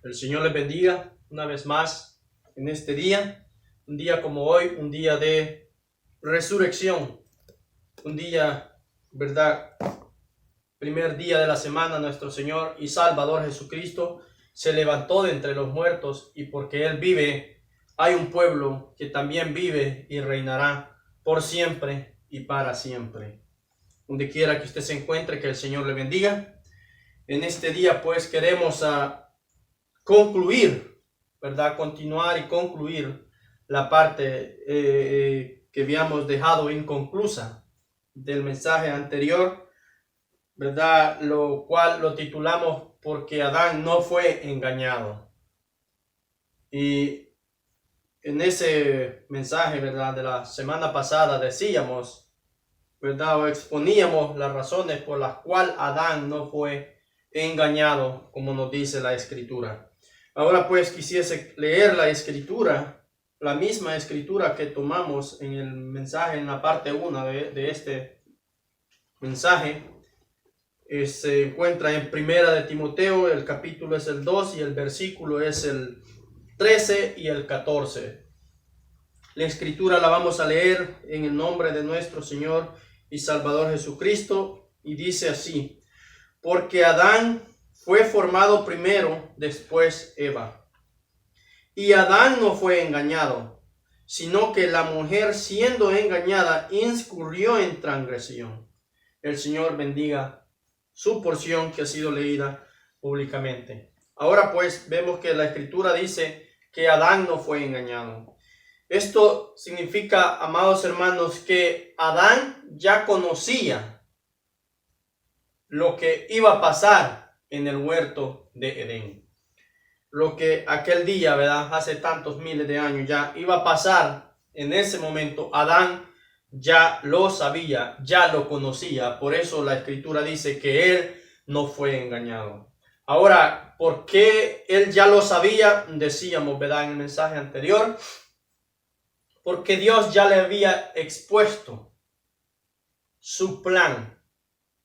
El Señor les bendiga una vez más en este día, un día como hoy, un día de resurrección, un día, ¿verdad? Primer día de la semana, nuestro Señor y Salvador Jesucristo se levantó de entre los muertos, y porque Él vive, hay un pueblo que también vive y reinará por siempre y para siempre. Donde quiera que usted se encuentre, que el Señor le bendiga. En este día pues queremos concluir, ¿verdad? Continuar y concluir la parte que habíamos dejado inconclusa del mensaje anterior, ¿verdad? Lo cual lo titulamos porque Adán no fue engañado. Y en ese mensaje, ¿verdad?, de la semana pasada decíamos, ¿verdad?, o exponíamos las razones por las cuales Adán no fue engañado, como nos dice la Escritura. Ahora pues quisiese leer la Escritura, la misma Escritura que tomamos en el mensaje, en la parte 1 de este mensaje. Se encuentra en Primera de Timoteo, el capítulo es el 2 y el versículo es el 13 y el 14. La Escritura la vamos a leer en el nombre de nuestro Señor y Salvador Jesucristo, y dice así: porque Adán fue formado primero, después Eva. Y Adán no fue engañado, sino que la mujer, siendo engañada, incurrió en transgresión. El Señor bendiga su porción que ha sido leída públicamente. Ahora pues vemos que la Escritura dice que Adán no fue engañado. Esto significa, amados hermanos, que Adán ya conocía lo que iba a pasar en el huerto de Edén. Lo que aquel día, ¿verdad?, hace tantos miles de años ya iba a pasar en ese momento, Adán ya lo sabía, ya lo conocía. Por eso la Escritura dice que él no fue engañado. Ahora, ¿por qué él ya lo sabía? Decíamos, ¿verdad?, en el mensaje anterior, porque Dios ya le había expuesto su plan,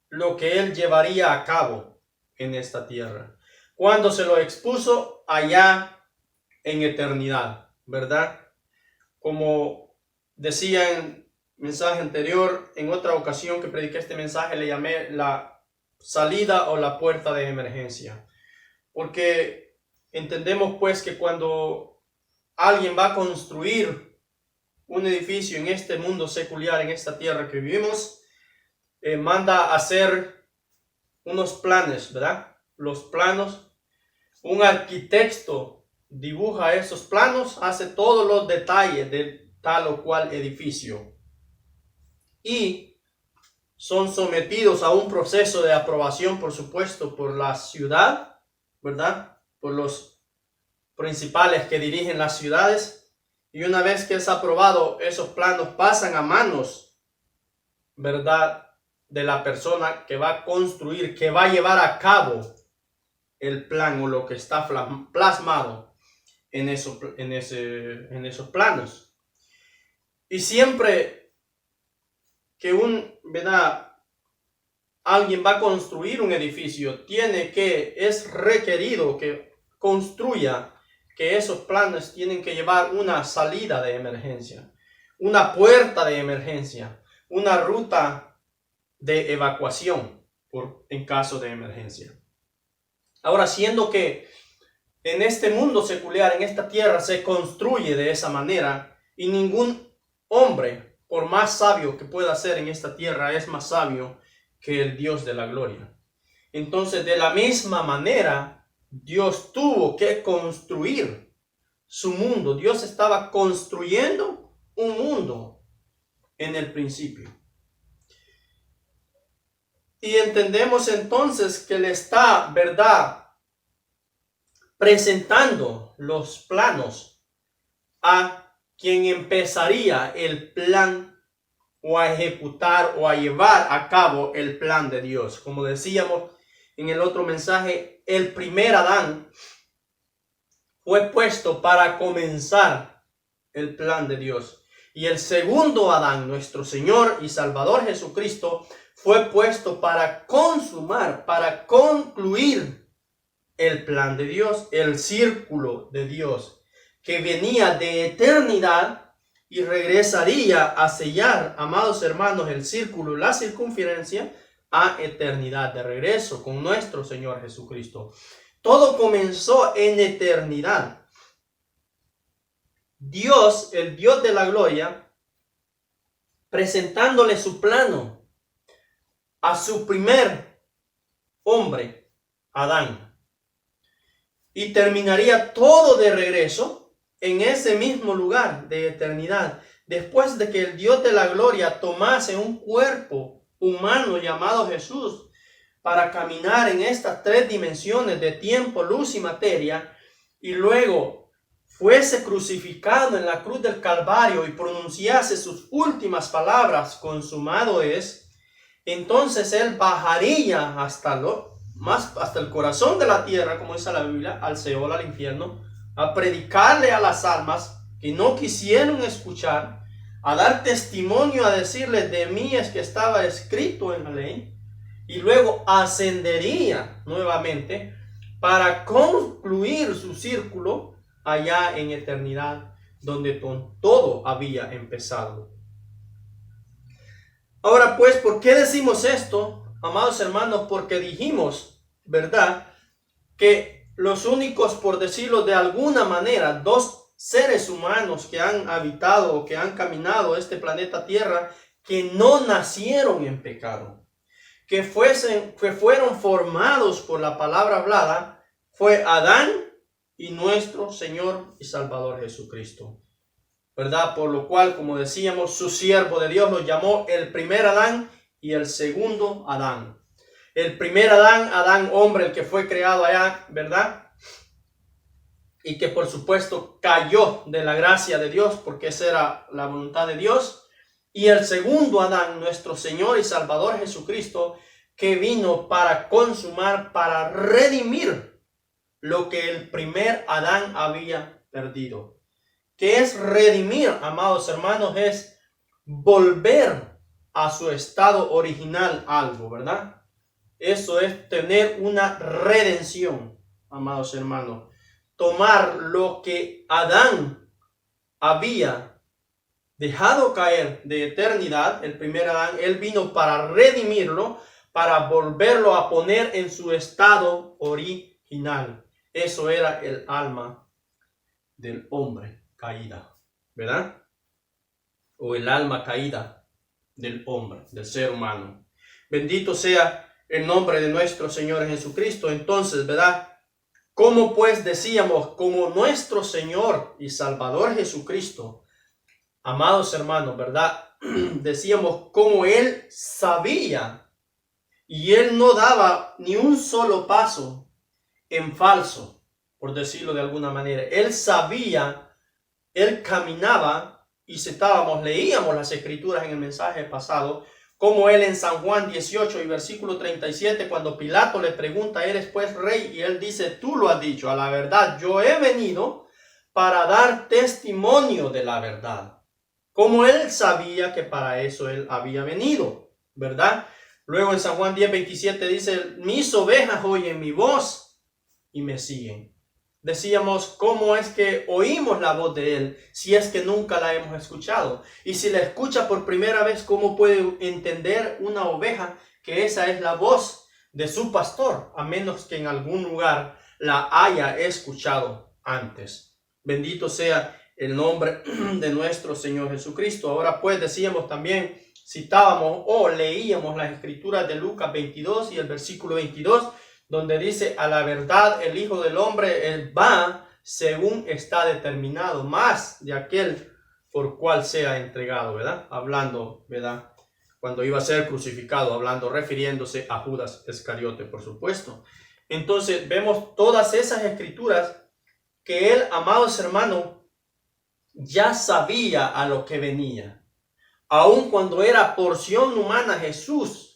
lo que él llevaría a cabo en esta tierra. Cuando se lo expuso allá en eternidad, ¿verdad? Como decía en el mensaje anterior, en otra ocasión que prediqué este mensaje, le llamé la salida o la puerta de emergencia. Porque entendemos pues que cuando alguien va a construir un edificio en este mundo secular, en esta tierra que vivimos, manda a hacer unos planes, ¿verdad? Los planos. Un arquitecto dibuja esos planos, hace todos los detalles de tal o cual edificio, y son sometidos a un proceso de aprobación, por supuesto, por la ciudad, ¿verdad?, por los principales que dirigen las ciudades. Y una vez que es aprobado, esos planos pasan a manos, ¿verdad?, de la persona que va a construir, que va a llevar a cabo el plan o lo que está plasmado en esos planos. Y siempre que alguien va a construir un edificio, es requerido que construya, que esos planos tienen que llevar una salida de emergencia, una puerta de emergencia, una ruta de evacuación en caso de emergencia. Ahora, siendo que en este mundo secular, en esta tierra, se construye de esa manera, y ningún hombre, por más sabio que pueda ser en esta tierra, es más sabio que el Dios de la gloria. Entonces, de la misma manera, Dios tuvo que construir su mundo. Dios estaba construyendo un mundo en el principio. Y entendemos entonces que le está, ¿verdad?, presentando los planos a quien empezaría el plan, o a ejecutar o a llevar a cabo el plan de Dios. Como decíamos en el otro mensaje, el primer Adán fue puesto para comenzar el plan de Dios, y el segundo Adán, nuestro Señor y Salvador Jesucristo, fue puesto para consumar, para concluir el plan de Dios, el círculo de Dios, que venía de eternidad y regresaría a sellar, amados hermanos, el círculo, la circunferencia, a eternidad, de regreso con nuestro Señor Jesucristo. Todo comenzó en eternidad. Dios, el Dios de la gloria, presentándole su plano a su primer hombre, Adán. Y terminaría todo de regreso en ese mismo lugar de eternidad, después de que el Dios de la gloria tomase un cuerpo humano llamado Jesús para caminar en estas tres dimensiones de tiempo, luz y materia, y luego fuese crucificado en la cruz del Calvario y pronunciase sus últimas palabras, consumado es. Entonces él bajaría hasta el corazón de la tierra, como dice la Biblia, al Seol, al infierno, a predicarle a las almas que no quisieron escuchar, a dar testimonio, a decirles: de mí es que estaba escrito en la ley, y luego ascendería nuevamente para concluir su círculo allá en eternidad, donde todo había empezado. Ahora pues, ¿por qué decimos esto, amados hermanos? Porque dijimos, ¿verdad?, que los únicos, por decirlo de alguna manera, dos seres humanos que han habitado o que han caminado este planeta Tierra, que no nacieron en pecado, que fueron formados por la palabra hablada, fue Adán y nuestro Señor y Salvador Jesucristo, ¿verdad? Por lo cual, como decíamos, su siervo de Dios lo llamó el primer Adán y el segundo Adán. El primer Adán, Adán hombre, el que fue creado allá, ¿verdad? Y que por supuesto cayó de la gracia de Dios, porque esa era la voluntad de Dios. Y el segundo Adán, nuestro Señor y Salvador Jesucristo, que vino para consumar, para redimir lo que el primer Adán había perdido. ¿Qué es redimir, amados hermanos? Es volver a su estado original algo, ¿verdad? Eso es tener una redención, amados hermanos. Tomar lo que Adán había dejado caer de eternidad, el primer Adán, él vino para redimirlo, para volverlo a poner en su estado original. Eso era el alma del hombre caída, ¿verdad? O el alma caída del hombre, del ser humano. Bendito sea el nombre de nuestro Señor Jesucristo. Entonces, ¿verdad? Como pues decíamos, como nuestro Señor y Salvador Jesucristo, amados hermanos, ¿verdad? Decíamos como Él sabía y Él no daba ni un solo paso en falso, por decirlo de alguna manera. Él sabía, Él caminaba, y leíamos las escrituras en el mensaje pasado, como Él en San Juan 18 y versículo 37, cuando Pilato le pregunta: ¿eres pues rey? Y Él dice: tú lo has dicho, a la verdad yo he venido para dar testimonio de la verdad. Como Él sabía que para eso Él había venido, ¿verdad? Luego en San Juan 10:27 dice: mis ovejas oyen mi voz y me siguen. Decíamos, ¿cómo es que oímos la voz de Él si es que nunca la hemos escuchado? Y si la escucha por primera vez, ¿cómo puede entender una oveja que esa es la voz de su pastor, a menos que en algún lugar la haya escuchado antes? Bendito sea el nombre de nuestro Señor Jesucristo. Ahora pues decíamos también, citábamos o leíamos las escrituras de Lucas 22 y el versículo 22, donde dice: a la verdad el Hijo del Hombre, Él va según está determinado, más de aquel por cual sea entregado, ¿verdad? Hablando, ¿verdad? Cuando iba a ser crucificado, hablando, refiriéndose a Judas Iscariote, por supuesto. Entonces vemos todas esas escrituras que Él, amados hermanos, ya sabía a lo que venía. Aun cuando era porción humana Jesús,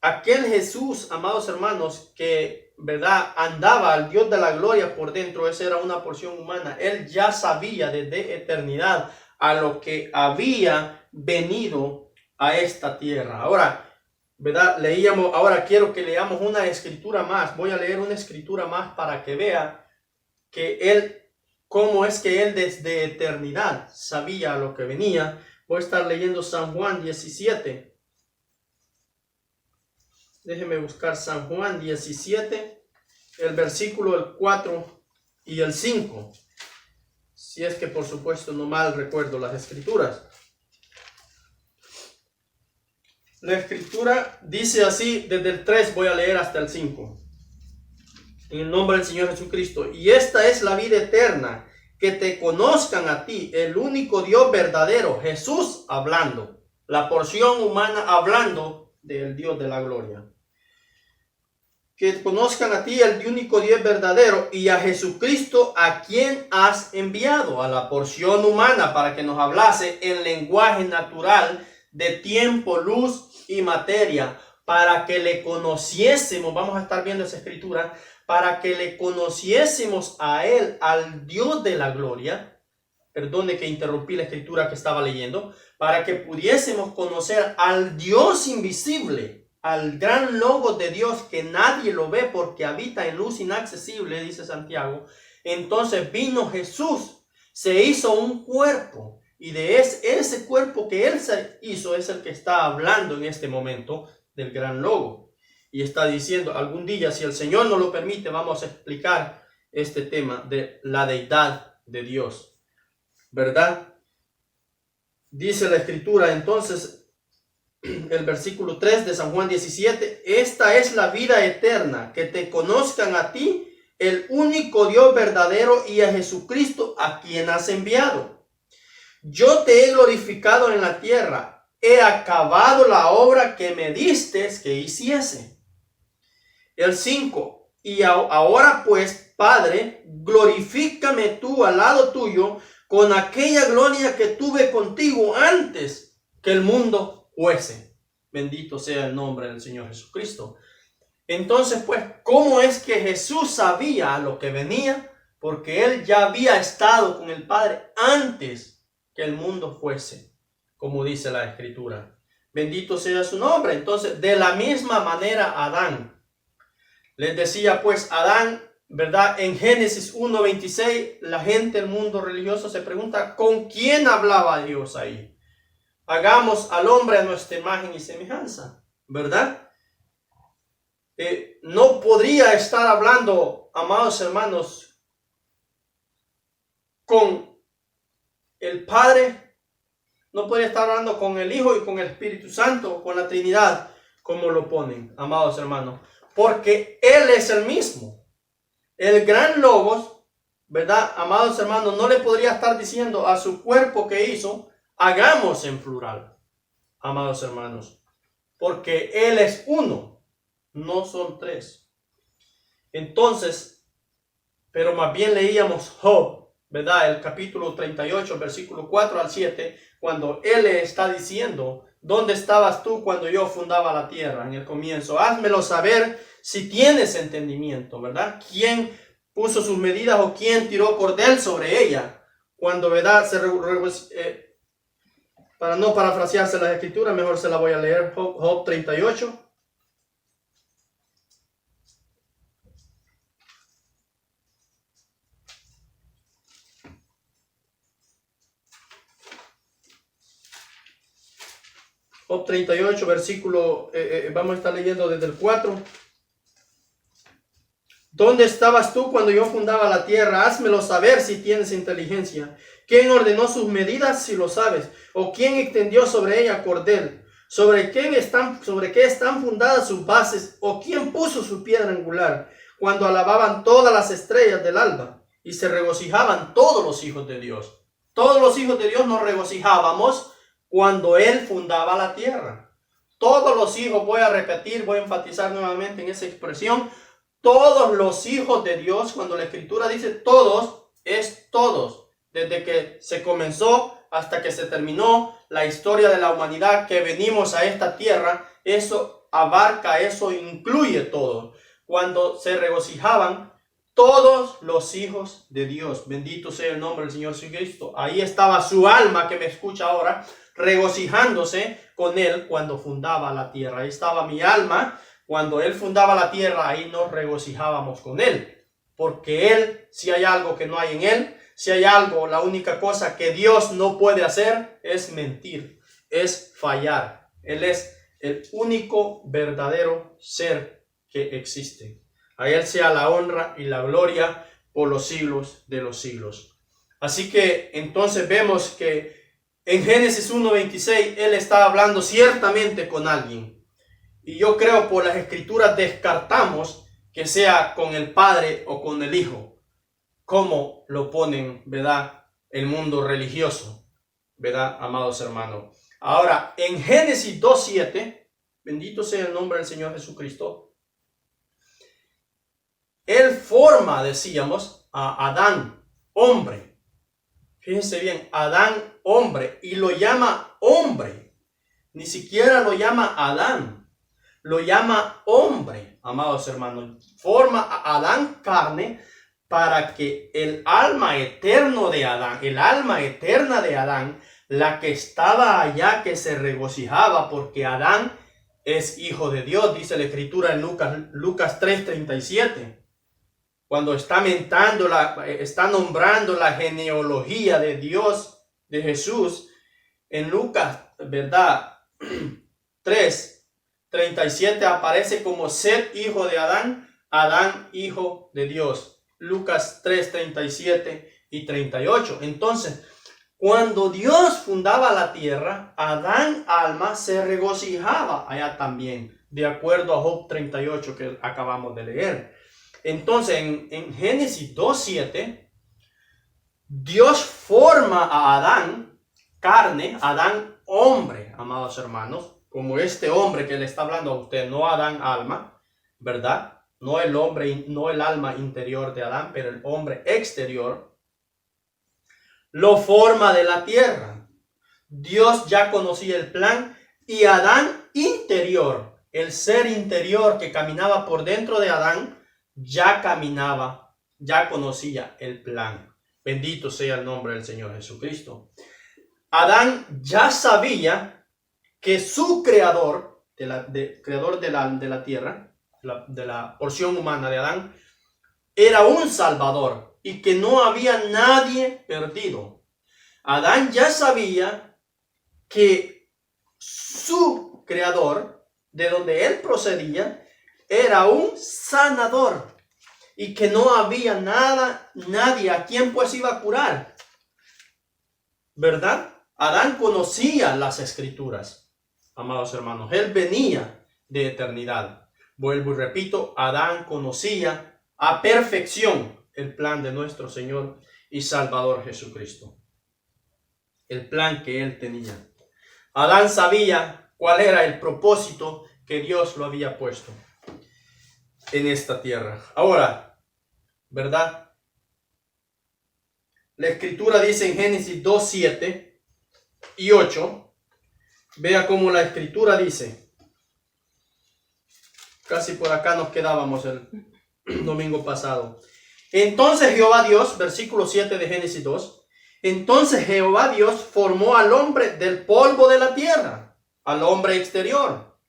aquel Jesús, amados hermanos, que, ¿verdad?, andaba al Dios de la gloria por dentro, esa era una porción humana. Él ya sabía desde eternidad a lo que había venido a esta tierra. Ahora, ¿verdad? Leíamos, ahora quiero que leamos una escritura más. Voy a leer una escritura más para que vea que él, cómo es que él desde eternidad sabía lo que venía. Voy a estar leyendo San Juan 17. Déjeme buscar San Juan 17, el versículo el 4 y el 5. Si es que por supuesto no mal recuerdo las escrituras. La escritura dice así, desde el 3 voy a leer hasta el 5. En el nombre del Señor Jesucristo. Y esta es la vida eterna, que te conozcan a ti, el único Dios verdadero, Jesús hablando. La porción humana hablando del Dios de la gloria. Que conozcan a ti, el único Dios verdadero, y a Jesucristo, a quien has enviado, a la porción humana, para que nos hablase en lenguaje natural de tiempo, luz y materia, para que le conociésemos. Vamos a estar viendo esa escritura. Para que le conociésemos a él, al Dios de la gloria. Perdone que interrumpí la escritura que estaba leyendo. Para que pudiésemos conocer al Dios invisible, al gran logo de Dios que nadie lo ve porque habita en luz inaccesible, dice Santiago. Entonces vino Jesús, se hizo un cuerpo, y de ese cuerpo que él se hizo es el que está hablando en este momento del gran logo. Y está diciendo, algún día, si el Señor nos lo permite, vamos a explicar este tema de la deidad de Dios, ¿verdad? Dice la escritura, entonces, el versículo 3 de San Juan 17, esta es la vida eterna, que te conozcan a ti, el único Dios verdadero, y a Jesucristo, a quien has enviado. Yo te he glorificado en la tierra, he acabado la obra que me diste que hiciese. El 5, y ahora pues, Padre, glorifícame tú al lado tuyo con aquella gloria que tuve contigo antes que el mundo fuese. Bendito sea el nombre del Señor Jesucristo. Entonces, pues, ¿cómo es que Jesús sabía lo que venía? Porque él ya había estado con el Padre antes que el mundo fuese, como dice la Escritura. Bendito sea su nombre. Entonces, de la misma manera, Adán. Les decía pues Adán, ¿verdad? En Génesis 1:26, la gente del mundo religioso se pregunta, ¿con quién hablaba Dios ahí? Hagamos al hombre a nuestra imagen y semejanza, ¿verdad? No podría estar hablando, amados hermanos, con el Padre, no podría estar hablando con el Hijo y con el Espíritu Santo, con la Trinidad, como lo ponen, amados hermanos. Porque Él es el mismo. El gran Logos, ¿verdad? Amados hermanos, no le podría estar diciendo a su cuerpo que hizo, hagamos en plural, amados hermanos. Porque Él es uno, no son tres. Entonces, pero más bien leíamos Job, ¿verdad? El capítulo 38, versículo 4 al 7, cuando Él le está diciendo, ¿dónde estabas tú cuando yo fundaba la tierra en el comienzo? Házmelo saber si tienes entendimiento, ¿verdad? ¿Quién puso sus medidas o quién tiró cordel sobre ella? Cuando, ¿verdad? Para no parafrasearse la escritura, mejor se la voy a leer. Job 38. Job 38, versículo, vamos a estar leyendo desde el 4. ¿Dónde estabas tú cuando yo fundaba la tierra? Házmelo saber si tienes inteligencia. ¿Quién ordenó sus medidas si lo sabes? ¿O quién extendió sobre ella cordel? ¿Sobre qué están fundadas sus bases? ¿O quién puso su piedra angular? Cuando alababan todas las estrellas del alba y se regocijaban todos los hijos de Dios. Todos los hijos de Dios nos regocijábamos cuando Él fundaba la tierra. Todos los hijos, voy a repetir, voy a enfatizar nuevamente en esa expresión. Todos los hijos de Dios, cuando la Escritura dice todos, es todos. Desde que se comenzó hasta que se terminó la historia de la humanidad, que venimos a esta tierra, eso abarca, eso incluye todo. Cuando se regocijaban todos los hijos de Dios. Bendito sea el nombre del Señor Jesucristo. Ahí estaba su alma que me escucha ahora, regocijándose con él cuando fundaba la tierra. Ahí estaba mi alma. Cuando él fundaba la tierra, ahí nos regocijábamos con él. Porque él, si hay algo que no hay en él, si hay algo, la única cosa que Dios no puede hacer es mentir, es fallar. Él es el único verdadero ser que existe. A él sea la honra y la gloria por los siglos de los siglos. Así que entonces vemos que en Génesis 1:26 él está hablando ciertamente con alguien. Y yo creo por las escrituras descartamos que sea con el Padre o con el Hijo, como lo ponen, ¿verdad?, el mundo religioso, ¿verdad?, amados hermanos. Ahora, en Génesis 2:7, bendito sea el nombre del Señor Jesucristo, él forma, decíamos, a Adán, hombre. Fíjense bien, Adán, hombre, y lo llama hombre. Ni siquiera lo llama Adán, lo llama hombre, amados hermanos. Forma a Adán carne para que el alma eterna de Adán, la que estaba allá, que se regocijaba porque Adán es hijo de Dios, dice la escritura en Lucas 3:37. Cuando está nombrando la genealogía de Dios, de Jesús, en Lucas, ¿verdad?, 3:37 aparece como Set, hijo de Adán, Adán, hijo de Dios. Lucas 3:37 y 38. Entonces, cuando Dios fundaba la tierra, Adán, alma, se regocijaba allá también, de acuerdo a Job 38 que acabamos de leer. Entonces, en Génesis 2:7, Dios forma a Adán, carne, Adán, hombre, amados hermanos, como este hombre que le está hablando a usted, no Adán, alma, ¿verdad? No el hombre, no el alma interior de Adán, pero el hombre exterior, lo forma de la tierra. Dios ya conocía el plan y Adán interior, el ser interior que caminaba por dentro de Adán, ya caminaba, ya conocía el plan. Bendito sea el nombre del Señor Jesucristo. Adán ya sabía que su creador, creador de la tierra, de la porción humana de Adán, era un salvador y que no había nadie perdido. Adán ya sabía que su creador, de donde él procedía, era un sanador y que no había nadie a quien pues iba a curar, ¿verdad? Adán conocía las escrituras, amados hermanos. Él venía de eternidad. Vuelvo y repito, Adán conocía a perfección el plan de nuestro Señor y Salvador Jesucristo. El plan que él tenía. Adán sabía cuál era el propósito que Dios lo había puesto en esta tierra. Ahora, ¿verdad? La escritura dice en Génesis 2:7 y 8. Vea cómo la escritura dice. Casi por acá nos quedábamos el domingo pasado. Entonces Jehová Dios, versículo 7 de Génesis 2. Entonces Jehová Dios formó al hombre del polvo de la tierra, al hombre exterior.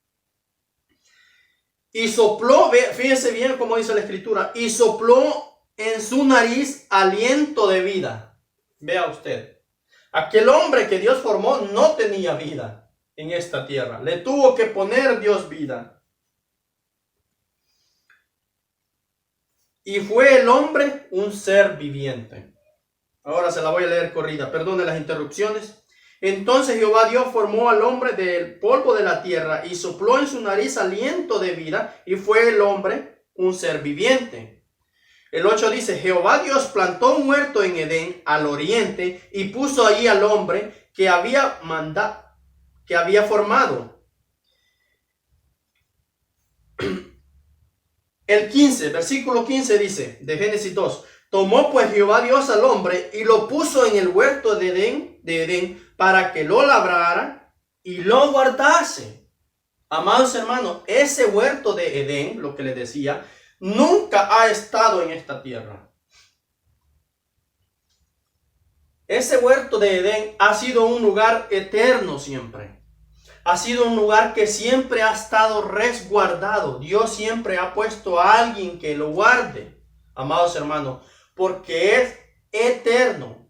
Y sopló, fíjense bien cómo dice la escritura, y sopló en su nariz aliento de vida. Vea usted, aquel hombre que Dios formó no tenía vida en esta tierra. Le tuvo que poner Dios vida. Y fue el hombre un ser viviente. Ahora se la voy a leer corrida, perdone las interrupciones. Entonces Jehová Dios formó al hombre del polvo de la tierra y sopló en su nariz aliento de vida, y fue el hombre un ser viviente. El 8 dice, Jehová Dios plantó un huerto en Edén al oriente y puso allí al hombre que había formado. El 15, versículo 15 dice de Génesis 2, tomó pues Jehová Dios al hombre y lo puso en el huerto de Edén para que lo labrara y lo guardase. Amados hermanos, ese huerto de Edén, lo que les decía, nunca ha estado en esta tierra. Ese huerto de Edén ha sido un lugar eterno siempre. Ha sido un lugar que siempre ha estado resguardado. Dios siempre ha puesto a alguien que lo guarde, amados hermanos, porque es eterno.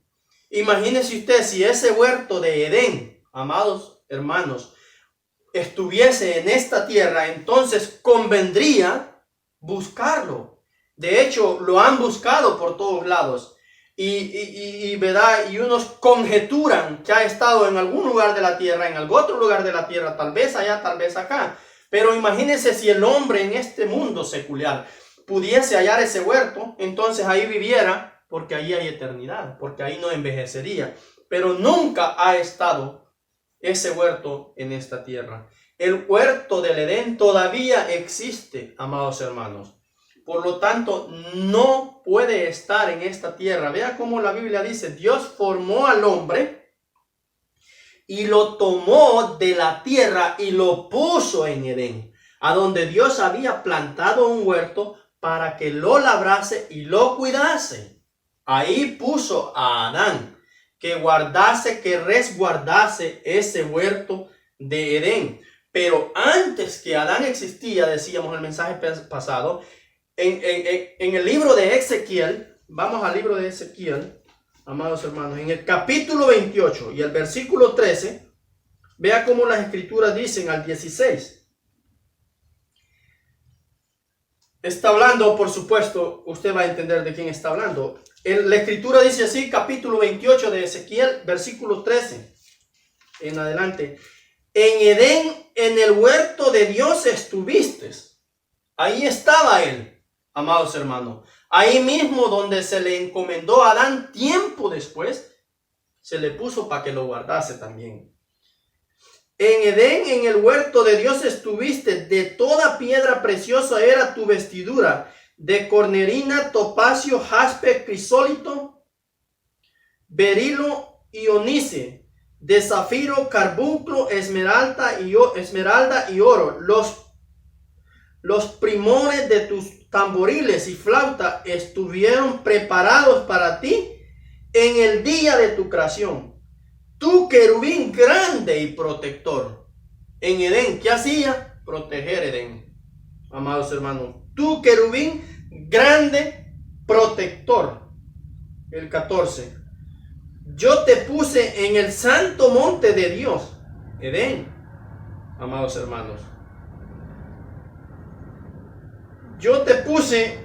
Imagínense usted si ese huerto de Edén, amados hermanos, estuviese en esta tierra, entonces convendría buscarlo. De hecho, lo han buscado por todos lados. ¿Verdad? Y unos conjeturan que ha estado en algún lugar de la tierra, en algún otro lugar de la tierra, tal vez allá, tal vez acá. Pero imagínense si el hombre en este mundo secular pudiese hallar ese huerto, entonces ahí viviera, porque ahí hay eternidad, porque ahí no envejecería. Pero nunca ha estado ese huerto en esta tierra. El huerto del Edén todavía existe, amados hermanos. Por lo tanto, no puede estar en esta tierra. Vea cómo la Biblia dice, Dios formó al hombre y lo tomó de la tierra y lo puso en Edén, a donde Dios había plantado un huerto para que lo labrase y lo cuidase. Ahí puso a Adán, que guardase, que resguardase ese huerto de Edén. Pero antes que Adán existía, decíamos en el mensaje pasado, en el libro de Ezequiel, vamos al libro de Ezequiel, amados hermanos, en el capítulo 28 y el versículo 13, vea cómo las escrituras dicen al 16. Está hablando, por supuesto, usted va a entender de quién está hablando. La escritura dice así, capítulo 28 de Ezequiel, versículo 13 en adelante. En Edén, en el huerto de Dios estuviste. Ahí estaba él. Amados hermanos, ahí mismo donde se le encomendó a Adán tiempo después, se le puso para que lo guardase también. En Edén, en el huerto de Dios estuviste, de toda piedra preciosa era tu vestidura, de cornerina, topacio, jaspe, crisólito, berilo y onice, de zafiro, carbunclo, esmeralda y oro. Los primores de tus tamboriles y flauta estuvieron preparados para ti en el día de tu creación. Tú, querubín grande y protector. En Edén, ¿qué hacía? Proteger Edén. Amados hermanos, tú, querubín grande, protector. El 14. Yo te puse en el santo monte de Dios, Edén. Amados hermanos, yo te puse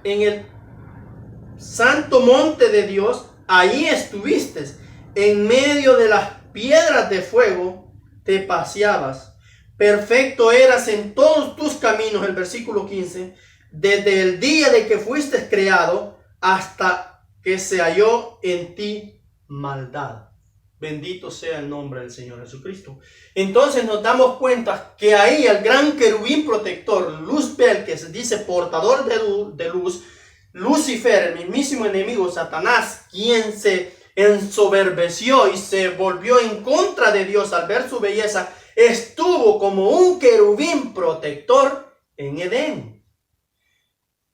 en el santo monte de Dios, ahí estuviste, en medio de las piedras de fuego te paseabas. Perfecto eras en todos tus caminos, el versículo 15, desde el día de que fuiste creado hasta que se halló en ti maldad. Bendito sea el nombre del Señor Jesucristo. Entonces nos damos cuenta que ahí el gran querubín protector, Luzbel, que se dice portador de luz, Lucifer, el mismísimo enemigo Satanás, quien se ensoberbeció y se volvió en contra de Dios al ver su belleza, estuvo como un querubín protector en Edén.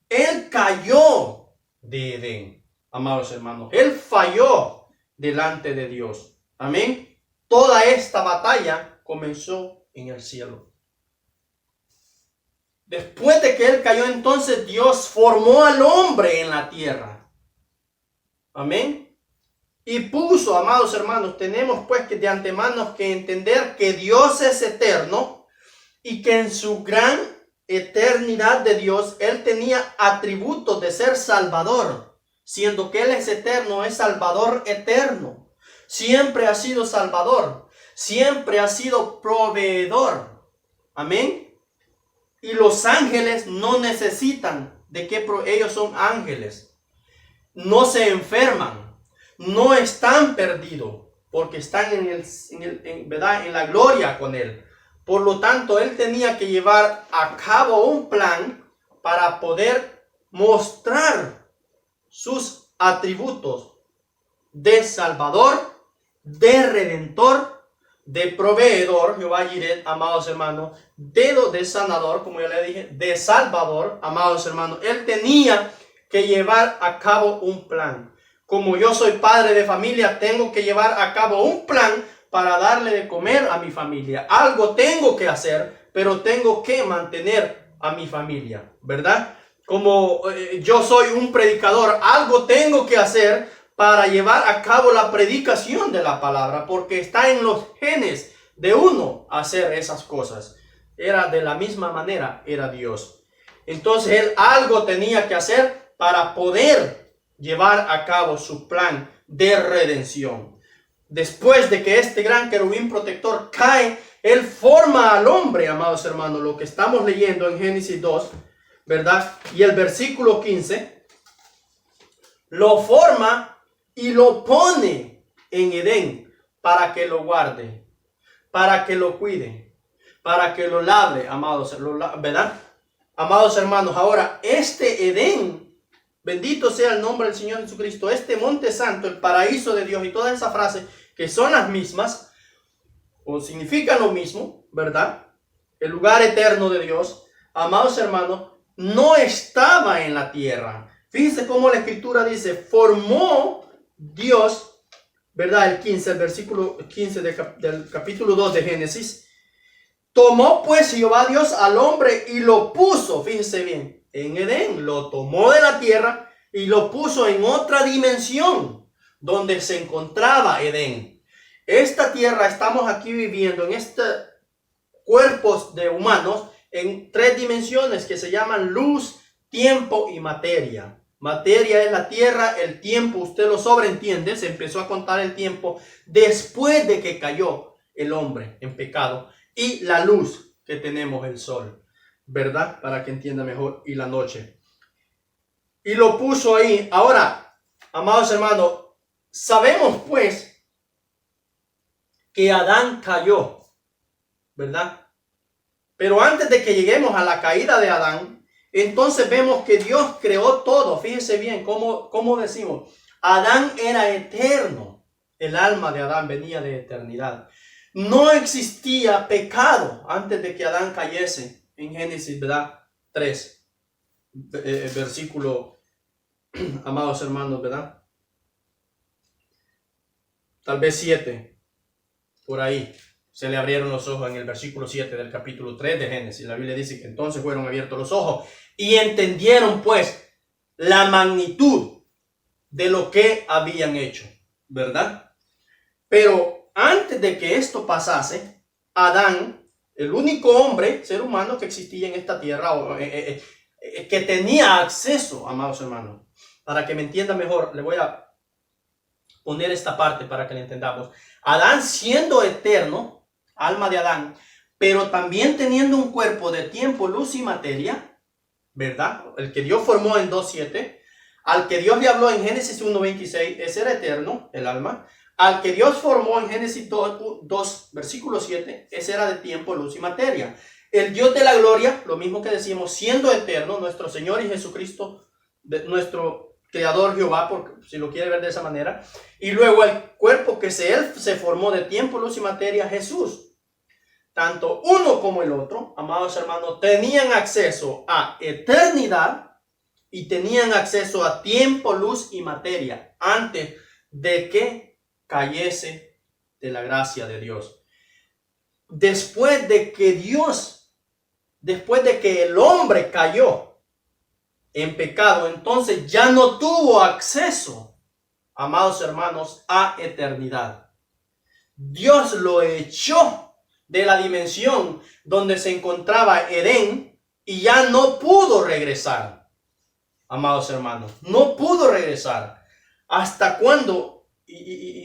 Él cayó de Edén, amados hermanos. Él falló delante de Dios. Amén. Toda esta batalla comenzó en el cielo. Después de que él cayó, entonces Dios formó al hombre en la tierra. Amén. Y puso, amados hermanos, tenemos pues que de antemano que entender que Dios es eterno y que en su gran eternidad de Dios, él tenía atributos de ser salvador, siendo que él es eterno, es salvador eterno. Siempre ha sido salvador, siempre ha sido proveedor. Amén. Y los ángeles no necesitan de que ellos son ángeles. No se enferman, no están perdidos, porque están ¿verdad? En la gloria con él. Por lo tanto, él tenía que llevar a cabo un plan para poder mostrar sus atributos de salvador, de redentor, de proveedor, Jehová Jireh, amados hermanos, dedo de sanador, como ya le dije, de salvador, amados hermanos. Él tenía que llevar a cabo un plan. Como yo soy padre de familia, tengo que llevar a cabo un plan para darle de comer a mi familia. Algo tengo que hacer, pero tengo que mantener a mi familia, ¿verdad? Como yo soy un predicador, algo tengo que hacer para llevar a cabo la predicación de la palabra, porque está en los genes de uno hacer esas cosas. Era de la misma manera, era Dios. Entonces él algo tenía que hacer para poder llevar a cabo su plan de redención. Después de que este gran querubín protector cae, él forma al hombre, amados hermanos, lo que estamos leyendo en Génesis 2, ¿verdad? Y el versículo 15, lo forma y lo pone en Edén para que lo guarde, para que lo cuide, para que lo lave, amados, ¿verdad? Amados hermanos, ahora este Edén, bendito sea el nombre del Señor Jesucristo, este monte santo, el paraíso de Dios y toda esa frase que son las mismas o significan lo mismo, ¿verdad? El lugar eterno de Dios, amados hermanos, no estaba en la tierra. Fíjense cómo la escritura dice, formó Dios, ¿verdad? El 15, el versículo 15 del capítulo 2 de Génesis. Tomó pues Jehová Dios al hombre y lo puso, fíjense bien, en Edén. Lo tomó de la tierra y lo puso en otra dimensión donde se encontraba Edén. Esta tierra, estamos aquí viviendo en este cuerpos de humanos en tres dimensiones que se llaman luz, tiempo y materia. Materia es la tierra, el tiempo usted lo sobreentiende, se empezó a contar el tiempo después de que cayó el hombre en pecado, y la luz que tenemos, el sol, ¿verdad? Para que entienda mejor, y la noche. Y lo puso ahí. Ahora, amados hermanos, sabemos pues que Adán cayó, ¿verdad? Pero antes de que lleguemos a la caída de Adán, entonces vemos que Dios creó todo. Fíjese bien cómo decimos. Adán era eterno. El alma de Adán venía de eternidad. No existía pecado antes de que Adán cayese. En Génesis, ¿verdad? 3. Versículo, amados hermanos, ¿verdad? Tal vez 7. Por ahí. Se le abrieron los ojos en el versículo 7 del capítulo 3 de Génesis. La Biblia dice que entonces fueron abiertos los ojos y entendieron pues la magnitud de lo que habían hecho, ¿verdad? Pero antes de que esto pasase, Adán, el único hombre, ser humano que existía en esta tierra, que tenía acceso, amados hermanos, para que me entienda mejor, le voy a poner esta parte para que le entendamos. Adán, siendo eterno, alma de Adán, pero también teniendo un cuerpo de tiempo, luz y materia, ¿verdad? El que Dios formó en 2.7, al que Dios le habló en Génesis 1.26, ese era eterno, el alma. Al que Dios formó en Génesis 2, versículo 7, ese era de tiempo, luz y materia. El Dios de la gloria, lo mismo que decimos, siendo eterno, nuestro Señor y Jesucristo, nuestro Creador Jehová, porque si lo quiere ver de esa manera. Y luego el cuerpo que él se formó de tiempo, luz y materia, Jesús. Tanto uno como el otro, amados hermanos, tenían acceso a eternidad y tenían acceso a tiempo, luz y materia antes de que cayese de la gracia de Dios. Después de que el hombre cayó en pecado, entonces ya no tuvo acceso, amados hermanos, a eternidad. Dios lo echó de la dimensión donde se encontraba Edén y ya no pudo regresar, amados hermanos, no pudo regresar. ¿Hasta cuándo?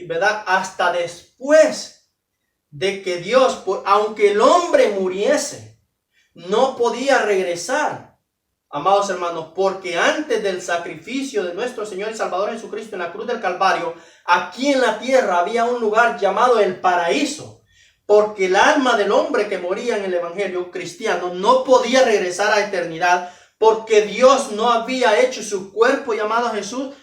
¿Verdad? Hasta después de que Dios, aunque el hombre muriese, no podía regresar, amados hermanos, porque antes del sacrificio de nuestro Señor y Salvador Jesucristo en la cruz del Calvario, aquí en la tierra había un lugar llamado el paraíso. Porque el alma del hombre que moría en el evangelio cristiano no podía regresar a eternidad, porque Dios no había hecho su cuerpo llamado Jesús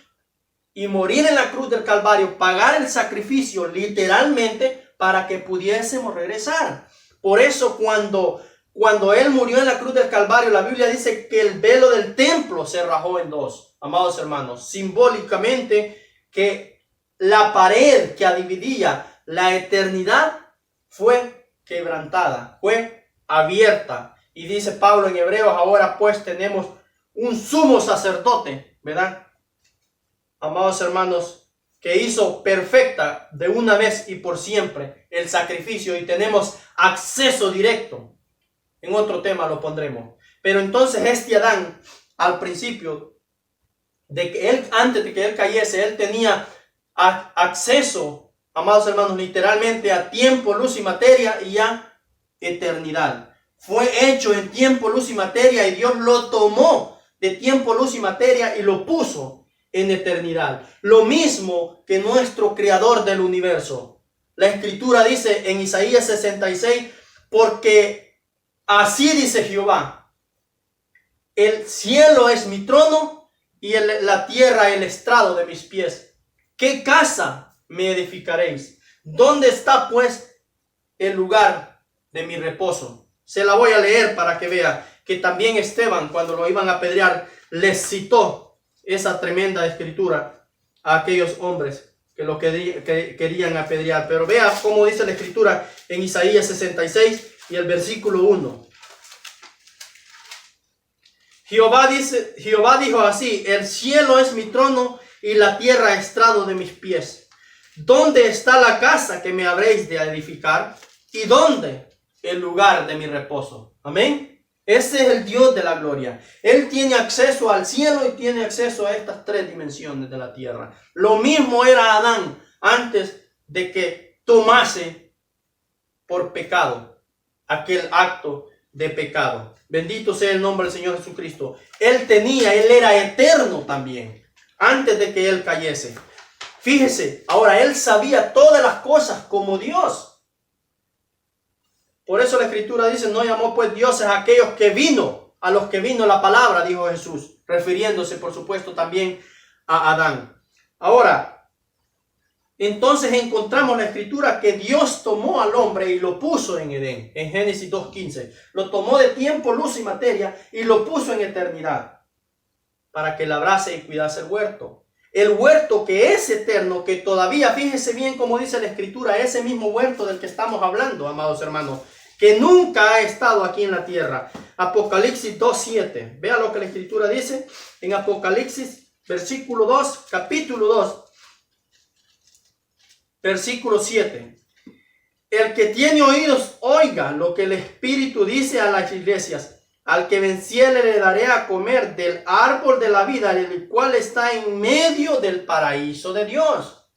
y morir en la cruz del Calvario, pagar el sacrificio literalmente para que pudiésemos regresar. Por eso cuando Él murió en la cruz del Calvario, la Biblia dice que el velo del templo se rajó en dos, amados hermanos, simbólicamente que la pared que dividía la eternidad fue quebrantada, fue abierta. Y dice Pablo en Hebreos, ahora pues tenemos un sumo sacerdote, ¿verdad? Amados hermanos, que hizo perfecta de una vez y por siempre el sacrificio y tenemos acceso directo. En otro tema lo pondremos. Pero entonces este Adán, al principio, antes de que él cayese, él tenía acceso, amados hermanos, literalmente a tiempo, luz y materia y a eternidad. Fue hecho en tiempo, luz y materia y Dios lo tomó de tiempo, luz y materia y lo puso en eternidad. Lo mismo que nuestro creador del universo. La escritura dice en Isaías 66, porque así dice Jehová, el cielo es mi trono y la tierra el estrado de mis pies. ¿Qué casa me edificaréis? ¿Dónde está pues el lugar de mi reposo? Se la voy a leer para que vea que también Esteban, cuando lo iban a apedrear, les citó esa tremenda escritura a aquellos hombres que lo querían apedrear. Pero vea cómo dice la escritura en Isaías 66 y el versículo 1. Jehová dijo así: el cielo es mi trono y la tierra estrado de mis pies. ¿Dónde está la casa que me habréis de edificar? ¿Y dónde el lugar de mi reposo? Amén. Ese es el Dios de la gloria. Él tiene acceso al cielo y tiene acceso a estas tres dimensiones de la tierra. Lo mismo era Adán antes de que tomase por pecado aquel acto de pecado. Bendito sea el nombre del Señor Jesucristo. Él era eterno también antes de que él cayese. Fíjese, ahora él sabía todas las cosas como Dios. Por eso la escritura dice: no llamó pues dioses a aquellos a los que vino la palabra, dijo Jesús, refiriéndose por supuesto también a Adán. Ahora, entonces encontramos la escritura que Dios tomó al hombre y lo puso en Edén, en Génesis 2:15. Lo tomó de tiempo, luz y materia y lo puso en eternidad para que labrase y cuidase el huerto. El huerto que es eterno, que todavía, fíjese bien como dice la escritura, ese mismo huerto del que estamos hablando, amados hermanos, que nunca ha estado aquí en la tierra. Apocalipsis 2:7. Vea lo que la escritura dice en Apocalipsis, versículo 2, capítulo 2. Versículo 7. El que tiene oídos, oiga lo que el Espíritu dice a las iglesias. Al que venciere le daré a comer del árbol de la vida, el cual está en medio del paraíso de Dios.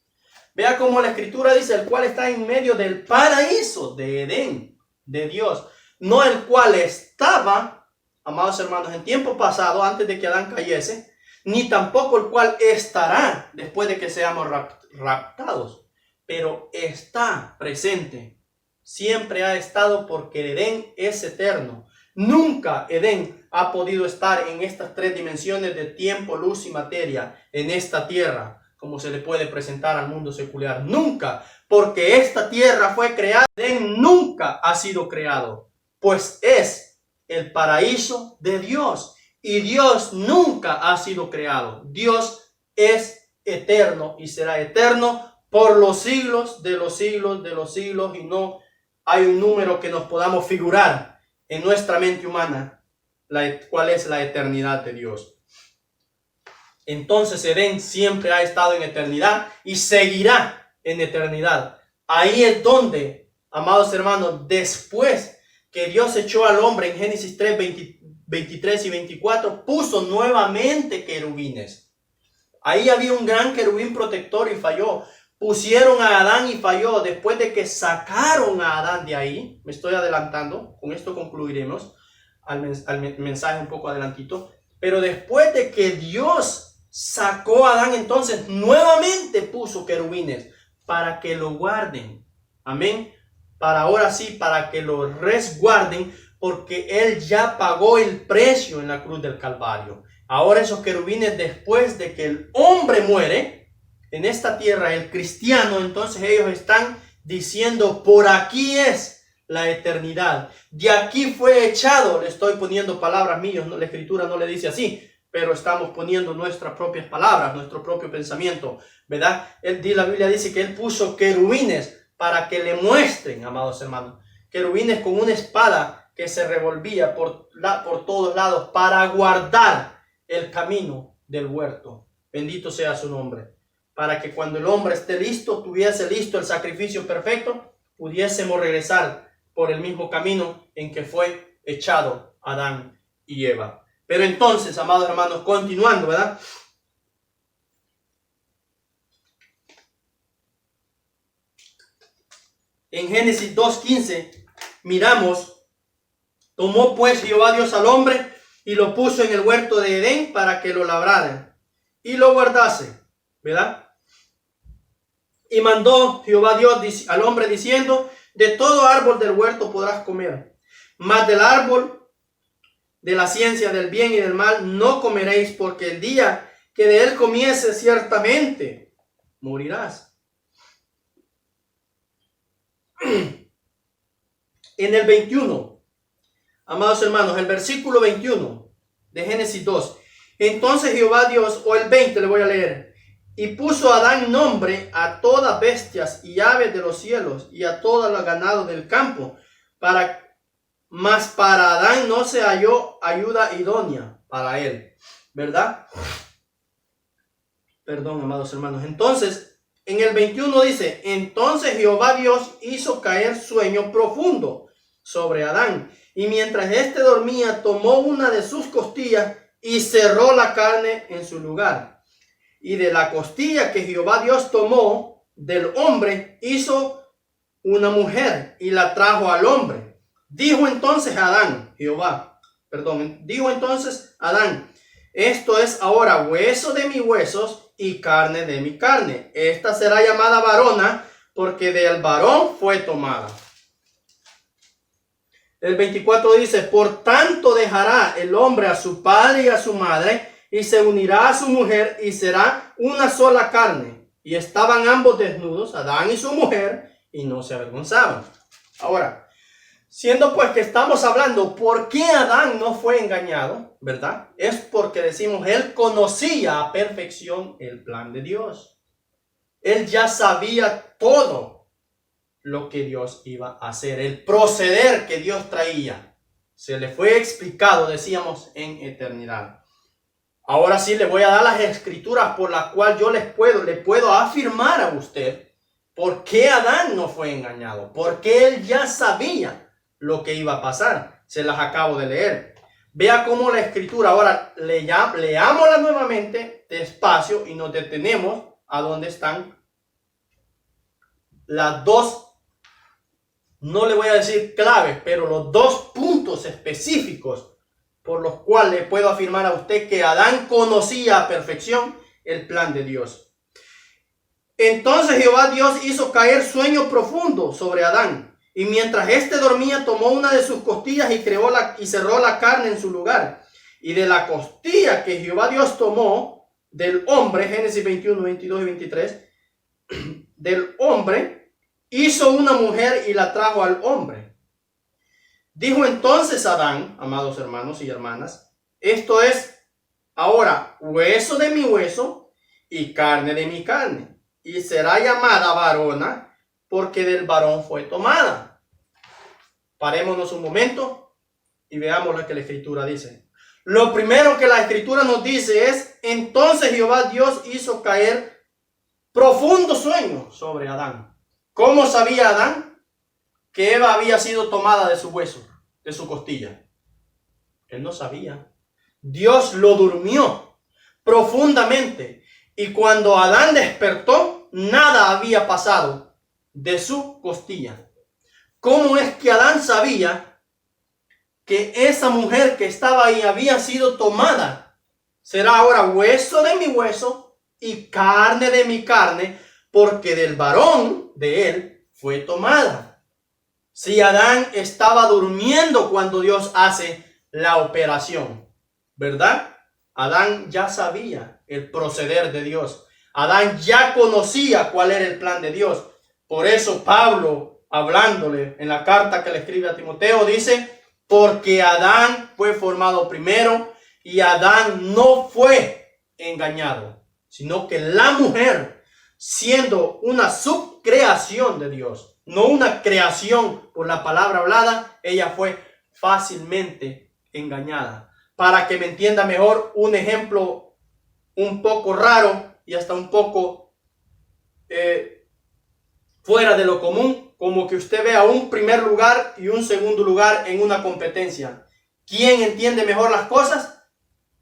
Vea cómo la escritura dice: el cual está en medio del paraíso de Edén, de Dios. No el cual estaba, amados hermanos, en tiempo pasado, antes de que Adán cayese, ni tampoco el cual estará después de que seamos raptados. Pero está presente, siempre ha estado, porque Edén es eterno. Nunca Edén ha podido estar en estas tres dimensiones de tiempo, luz y materia en esta tierra, como se le puede presentar al mundo secular. Nunca, porque esta tierra fue creada. Edén nunca ha sido creado, pues es el paraíso de Dios y Dios nunca ha sido creado. Dios es eterno y será eterno por los siglos de los siglos de los siglos, y no hay un número que nos podamos figurar en nuestra mente humana cuál es la eternidad de Dios. Entonces Edén siempre ha estado en eternidad y seguirá en eternidad. Ahí es donde, amados hermanos, después que Dios echó al hombre en Génesis 3, 23 y 24, puso nuevamente querubines. Ahí había un gran querubín protector y falló. Pusieron a Adán y falló. Después de que sacaron a Adán de ahí, me estoy adelantando, con esto concluiremos al mensaje un poco adelantito, pero después de que Dios sacó a Adán, entonces nuevamente puso querubines para que lo guarden. Amén. Para ahora sí, para que lo resguarden, porque Él ya pagó el precio en la cruz del Calvario. Ahora esos querubines, después de que el hombre muere en esta tierra, el cristiano, entonces ellos están diciendo, por aquí es la eternidad. De aquí fue echado. Le estoy poniendo palabras mías, no, la escritura no le dice así, pero estamos poniendo nuestras propias palabras, nuestro propio pensamiento, ¿verdad? La Biblia dice que él puso querubines para que le muestren, amados hermanos, querubines con una espada que se revolvía por todos lados para guardar el camino del huerto. Bendito sea su nombre. Para que cuando el hombre esté listo, tuviese listo el sacrificio perfecto, pudiésemos regresar por el mismo camino en que fue echado Adán y Eva. Pero entonces, amados hermanos, continuando, ¿verdad? En Génesis 2:15 miramos, tomó pues Jehová Dios al hombre y lo puso en el huerto de Edén para que lo labrara y lo guardase, ¿verdad? Y mandó Jehová Dios al hombre diciendo, de todo árbol del huerto podrás comer, mas del árbol de la ciencia del bien y del mal no comeréis, porque el día que de él comiese ciertamente morirás. En el 21, amados hermanos, el versículo 21 de Génesis 2. Entonces Jehová Dios, o el 20 le voy a leer, y puso a Adán nombre a todas bestias y aves de los cielos y a todo el ganado del campo, mas para Adán no se halló ayuda idónea para él, ¿verdad? Perdón, amados hermanos. Entonces, en el 21 dice, entonces Jehová Dios hizo caer sueño profundo sobre Adán, y mientras éste dormía, tomó una de sus costillas y cerró la carne en su lugar. Y de la costilla que Jehová Dios tomó del hombre, hizo una mujer y la trajo al hombre. Dijo entonces Adán, dijo entonces Adán, esto es ahora hueso de mis huesos y carne de mi carne. Esta será llamada varona, porque del varón fue tomada. El 24 dice, por tanto dejará el hombre a su padre y a su madre, y se unirá a su mujer, y será una sola carne. Y estaban ambos desnudos, Adán y su mujer, y no se avergonzaban. Ahora, siendo pues que estamos hablando por qué Adán no fue engañado, ¿verdad? Es porque decimos, él conocía a perfección el plan de Dios. Él ya sabía todo lo que Dios iba a hacer, el proceder que Dios traía. Se le fue explicado, decíamos, en eternidad. Ahora sí le voy a dar las escrituras por las cuales yo le puedo afirmar a usted por qué Adán no fue engañado, porque él ya sabía lo que iba a pasar. Se las acabo de leer. Vea cómo la escritura, ahora leámosla nuevamente despacio y nos detenemos a donde están las dos, no le voy a decir claves, pero los dos puntos específicos por los cuales le puedo afirmar a usted que Adán conocía a perfección el plan de Dios. Entonces Jehová Dios hizo caer sueño profundo sobre Adán, y mientras éste dormía, tomó una de sus costillas y cerró la carne en su lugar. Y de la costilla que Jehová Dios tomó del hombre, Génesis 21, 22 y 23, del hombre, hizo una mujer y la trajo al hombre. Dijo entonces Adán, amados hermanos y hermanas, esto es ahora hueso de mi hueso y carne de mi carne, y será llamada varona, porque del varón fue tomada. Parémonos un momento y veamos lo que la escritura dice. Lo primero que la escritura nos dice es, entonces Jehová Dios hizo caer profundo sueño sobre Adán. ¿Cómo sabía Adán que Eva había sido tomada de su hueso, de su costilla? Él no sabía. Dios lo durmió profundamente, y cuando Adán despertó, nada había pasado de su costilla. ¿Cómo es que Adán sabía que esa mujer que estaba ahí había sido tomada? Será ahora hueso de mi hueso y carne de mi carne, porque del varón de él fue tomada. Si Adán estaba durmiendo cuando Dios hace la operación, ¿verdad? Adán ya sabía el proceder de Dios. Adán ya conocía cuál era el plan de Dios. Por eso Pablo, hablándole en la carta que le escribe a Timoteo, dice, porque Adán fue formado primero y Adán no fue engañado, sino que la mujer, siendo una subcreación de Dios, no una creación por la palabra hablada, ella fue fácilmente engañada. Para que me entienda mejor, un ejemplo un poco raro y hasta un poco fuera de lo común, como que usted vea un primer lugar y un segundo lugar en una competencia. ¿Quién entiende mejor las cosas?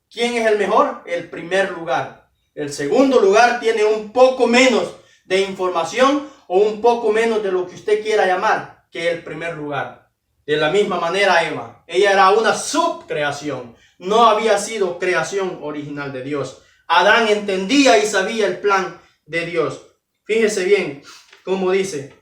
¿Quién es el mejor? El primer lugar. El segundo lugar tiene un poco menos de información o un poco menos de lo que usted quiera llamar que el primer lugar. De la misma manera Eva. Ella era una subcreación. No había sido creación original de Dios. Adán entendía y sabía el plan de Dios. Fíjese bien cómo dice.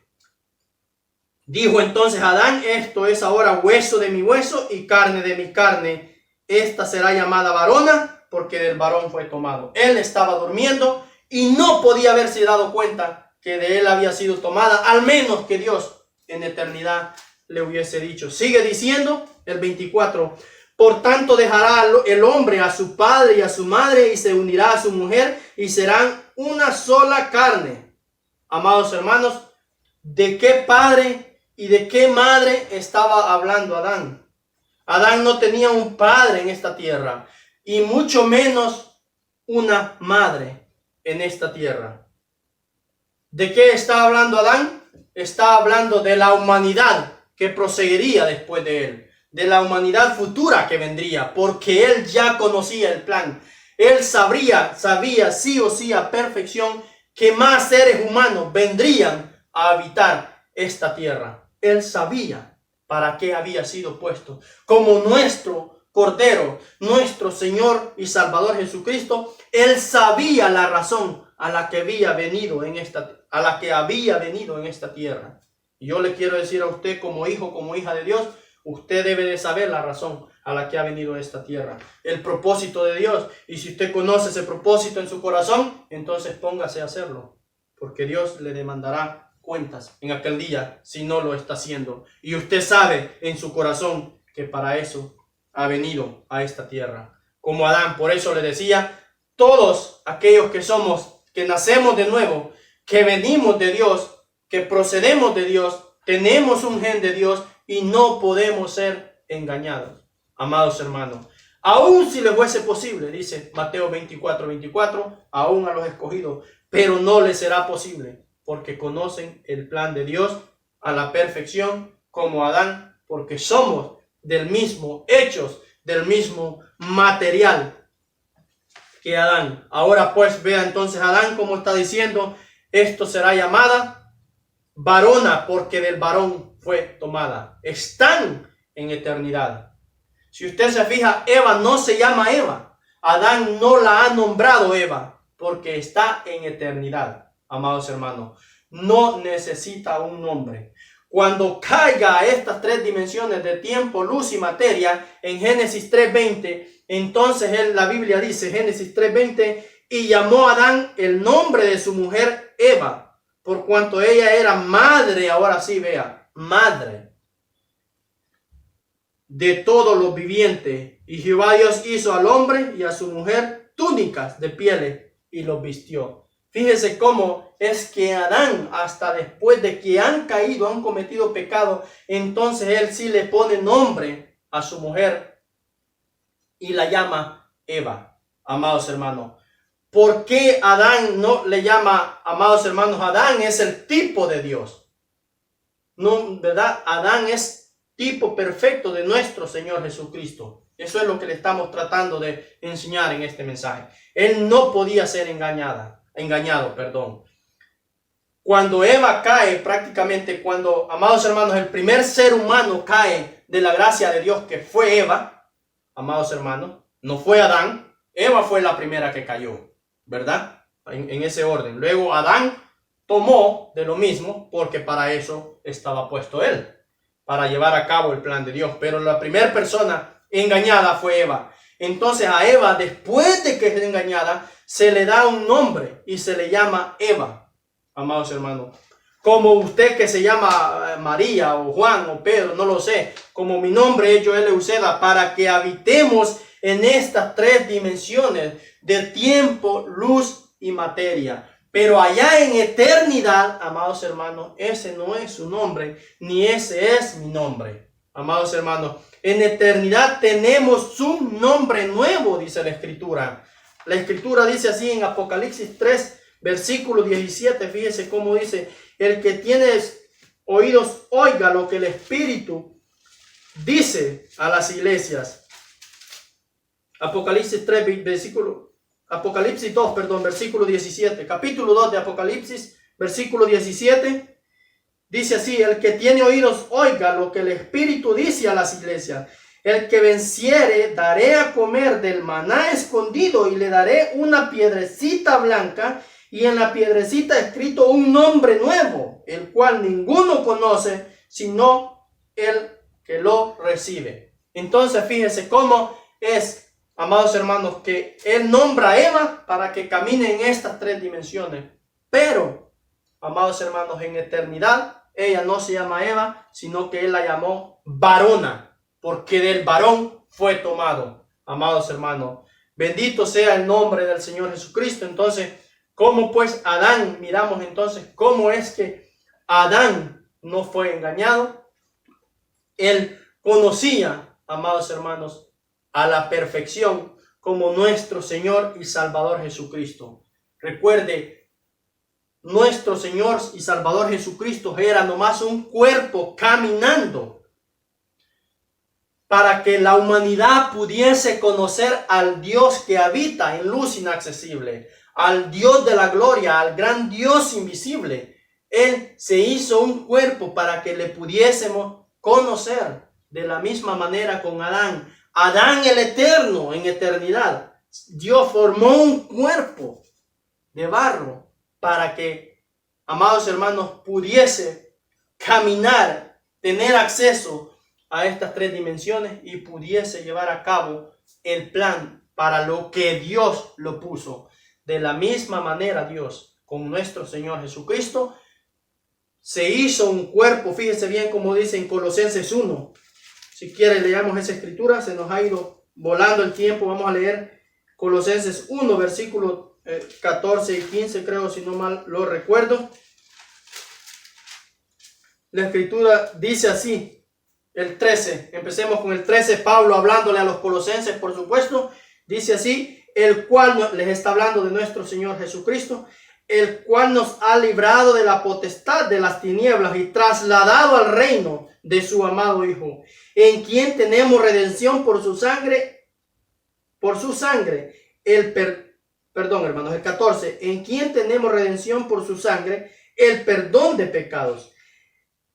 Dijo entonces Adán, esto es ahora hueso de mi hueso y carne de mi carne. Esta será llamada varona porque del varón fue tomado. Él estaba durmiendo y no podía haberse dado cuenta que de él había sido tomada, al menos que Dios en eternidad le hubiese dicho. Sigue diciendo el 24. Por tanto dejará el hombre a su padre y a su madre y se unirá a su mujer y serán una sola carne. Amados hermanos, ¿de qué padre y de qué madre estaba hablando Adán? Adán no tenía un padre en esta tierra y mucho menos una madre en esta tierra. ¿De qué está hablando Adán? Está hablando de la humanidad que proseguiría después de él, de la humanidad futura que vendría, porque él ya conocía el plan. Él sabía sí o sí a perfección que más seres humanos vendrían a habitar esta tierra. Él sabía para qué había sido puesto. Como nuestro Cordero, nuestro Señor y Salvador Jesucristo, él sabía la razón a la que había venido en esta tierra. Y yo le quiero decir a usted, como hijo, como hija de Dios, usted debe de saber la razón a la que ha venido a esta tierra, el propósito de Dios. Y si usted conoce ese propósito en su corazón, entonces póngase a hacerlo, porque Dios le demandará cuentas en aquel día si no lo está haciendo. Y usted sabe en su corazón que para eso ha venido a esta tierra. Como Adán, por eso le decía, todos aquellos que nacemos de nuevo, que venimos de Dios, que procedemos de Dios, tenemos un gen de Dios y no podemos ser engañados. Amados hermanos, aún si les fuese posible, dice Mateo 24:24, aún a los escogidos, pero no les será posible, porque conocen el plan de Dios a la perfección como Adán, porque somos del mismo, hechos del mismo material que Adán. Ahora pues vea entonces Adán como está diciendo, esto será llamada varona porque del varón fue tomada. Están en eternidad. Si usted se fija, Eva no se llama Eva. Adán no la ha nombrado Eva porque está en eternidad. Amados hermanos, no necesita un nombre. Cuando caiga a estas tres dimensiones de tiempo, luz y materia, en Génesis 3:20, entonces la Biblia dice, Génesis 3:20, y llamó a Adán el nombre de su mujer Eva, por cuanto ella era madre, ahora sí vea, madre de todos los vivientes. Y Jehová Dios hizo al hombre y a su mujer túnicas de pieles y los vistió. Fíjese cómo es que Adán, hasta después de que han caído, han cometido pecado, entonces él sí le pone nombre a su mujer y la llama Eva. Amados hermanos, ¿por qué Adán no le llama, amados hermanos? Adán es el tipo de Dios. No, ¿verdad? Adán es tipo perfecto de nuestro Señor Jesucristo. Eso es lo que le estamos tratando de enseñar en este mensaje. Él no podía ser engañado. Cuando Eva cae, prácticamente cuando, amados hermanos, el primer ser humano cae de la gracia de Dios, que fue Eva, amados hermanos, no fue Adán. Eva fue la primera que cayó, ¿verdad? En ese orden. Luego Adán tomó de lo mismo, porque para eso estaba puesto él, para llevar a cabo el plan de Dios. Pero la primera persona engañada fue Eva. Entonces a Eva, después de que es engañada, se le da un nombre y se le llama Eva, amados hermanos. como usted que se llama María o Juan o Pedro, no lo sé, como mi nombre es Joel Euseda, para que habitemos en estas tres dimensiones de tiempo, luz y materia. Pero allá en eternidad, amados hermanos, ese no es su nombre, ni ese es mi nombre. Amados hermanos, en eternidad tenemos un nombre nuevo, dice la Escritura. La Escritura dice así en Apocalipsis 3, versículo 17, fíjese cómo dice: el que tiene oídos, oiga lo que el Espíritu dice a las iglesias. Apocalipsis 3, Apocalipsis 2, perdón, versículo 17. Capítulo 2 de Apocalipsis, versículo 17. Dice así: el que tiene oídos, oiga lo que el Espíritu dice a las iglesias. El que venciere, daré a comer del maná escondido, y le daré una piedrecita blanca, y en la piedrecita escrito un nombre nuevo, el cual ninguno conoce, sino el que lo recibe. Entonces, fíjense cómo es, amados hermanos, que Él nombra a Eva para que camine en estas tres dimensiones. Pero, amados hermanos, en eternidad, ella no se llama Eva, sino que Él la llamó varona, porque del varón fue tomado. Amados hermanos, bendito sea el nombre del Señor Jesucristo. Entonces, ¿cómo pues Adán? Miramos entonces cómo es que Adán no fue engañado. Él conocía, amados hermanos, a la perfección como nuestro Señor y Salvador Jesucristo. Recuerde, nuestro Señor y Salvador Jesucristo era nomás un cuerpo caminando para que la humanidad pudiese conocer al Dios que habita en luz inaccesible, al Dios de la gloria, al gran Dios invisible. Él se hizo un cuerpo para que le pudiésemos conocer. De la misma manera con Adán. Adán el eterno, en eternidad, Dios formó un cuerpo de barro para que, amados hermanos, pudiese caminar, tener acceso a estas tres dimensiones y pudiese llevar a cabo el plan para lo que Dios lo puso. De la misma manera, Dios, con nuestro Señor Jesucristo, se hizo un cuerpo. Fíjese bien como dice en Colosenses 1. Si quiere, leamos esa escritura. Se nos ha ido volando el tiempo. Vamos a leer Colosenses 1, versículos 14 y 15, creo, si no mal lo recuerdo. La escritura dice así. El 13, empecemos con el 13, Pablo hablándole a los colosenses, por supuesto, dice así: el cual les está hablando de nuestro Señor Jesucristo, el cual nos ha librado de la potestad de las tinieblas y trasladado al reino de su amado Hijo, en quien tenemos redención por su sangre, hermanos, el 14, en quien tenemos redención por su sangre, el perdón de pecados.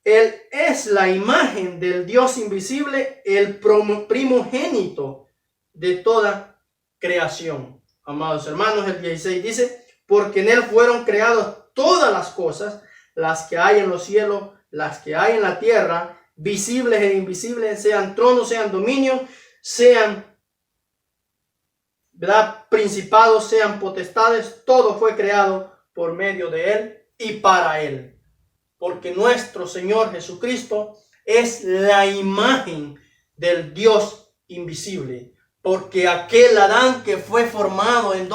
Él es la imagen del Dios invisible, el primogénito de toda creación. Amados hermanos, el 16 dice: porque en Él fueron creadas todas las cosas, las que hay en los cielos, las que hay en la tierra, visibles e invisibles, sean tronos, sean dominios, sean, ¿verdad?, principados, sean potestades. Todo fue creado por medio de Él y para Él. Porque nuestro Señor Jesucristo es la imagen del Dios invisible. Porque aquel Adán que fue formado en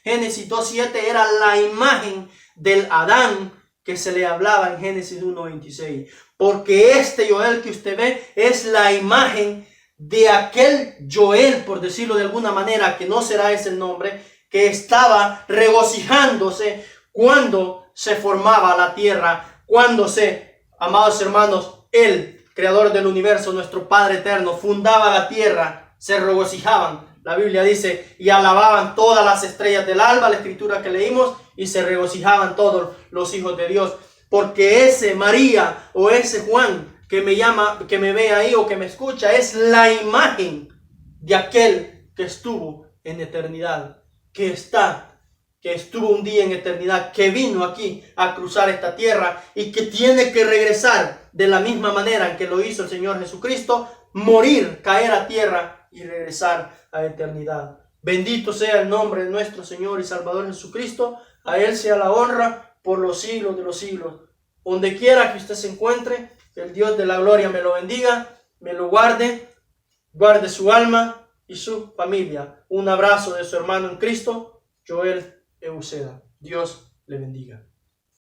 Génesis 2:7 era la imagen del Adán que se le hablaba en Génesis 1:26. Porque este Joel que usted ve es la imagen de aquel Joel, por decirlo de alguna manera, que no será ese el nombre, que estaba regocijándose cuando se formaba la tierra. Cuando amados hermanos, el creador del universo, nuestro Padre eterno, fundaba la tierra, se regocijaban. La Biblia dice: y alababan todas las estrellas del alba, la escritura que leímos, y se regocijaban todos los hijos de Dios. Porque ese María o ese Juan que me llama, que me ve ahí o que me escucha, es la imagen de aquel que estuvo en eternidad, que estuvo un día en eternidad, que vino aquí a cruzar esta tierra y que tiene que regresar de la misma manera en que lo hizo el Señor Jesucristo, morir, caer a tierra y regresar a eternidad. Bendito sea el nombre de nuestro Señor y Salvador Jesucristo. A Él sea la honra por los siglos de los siglos. Donde quiera que usted se encuentre, que el Dios de la gloria me lo bendiga, me lo guarde, guarde su alma y su familia. Un abrazo de su hermano en Cristo, Joel Euseda. Dios le bendiga.